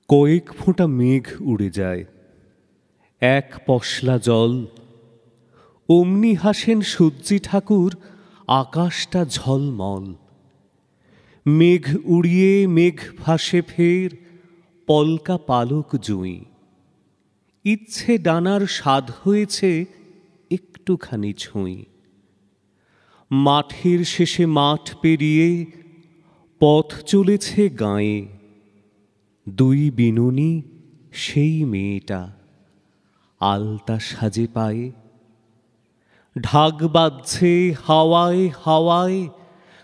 কয়েক ফোঁটা মেঘ উড়ে যায়, এক পশলা জল। অমনি হাসেন সূর্যি ঠাকুর, আকাশটা ঝলমল। মেঘ উড়িয়ে মেঘ ভাসে ফের, পলকা পালক জুঁই। ইচ্ছে ডানার স্বাদ হয়েছে একটুখানি ছুঁই। মাঠের শেষে মাঠ পেরিয়ে পথ চলেছে গাঁয়ে। দুই বিনুনি সেই মেয়েটা, আলতা সাজে পায়ে। ঢাক বাজছে হাওয়ায় হাওয়ায়,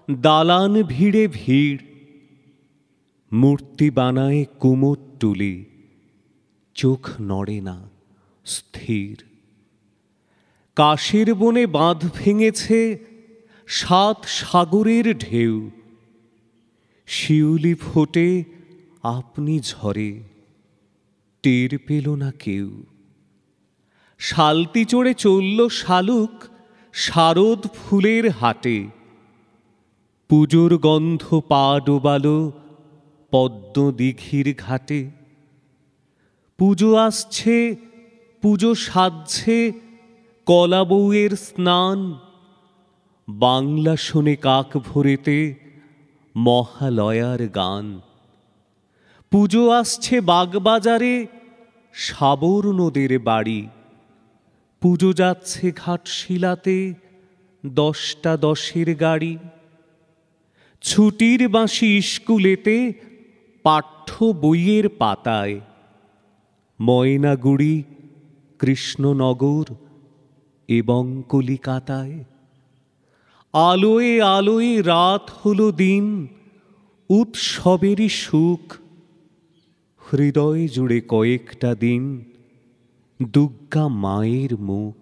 দালান ভিড়ে ভিড়। মূর্তি বানায় কুমোরটুলি, চোখ নড়ে না স্থির। কাশের বনে বাঁধ ভেঙেছে 7 সাগরের ঢেউ। শিউলি ফোটে আপনি ঝরে, টের পেল না কেউ। শালতি চড়ে চলল শালুক শারদ ফুলের হাটে। পুজোর গন্ধ পা ডোবালো পদ্ম দিঘির ঘাটে। পুজো আসছে, পুজো সাজছে, কলা বউয়ের স্নান। বাংলা শোনে কাক ভোরেতে মহালয়ার গান। পুজো আসছে বাগবাজারে, সাবর্ণদের বাড়ি। পুজো যাচ্ছে ঘাটশিলাতে, 10টা 10-এর গাড়ি। ছুটির বাঁশি স্কুলেতে, পাঠ্য বইয়ের পাতায়। ময়নাগুড়ি, কৃষ্ণনগর এবং কলিকাতায়। আলোয় আলোয় রাত হলো দিন, উৎসবেরই সুখ। হৃদয় জুড়ে কয়েকটা দিন দুর্গা মায়ের মুখ।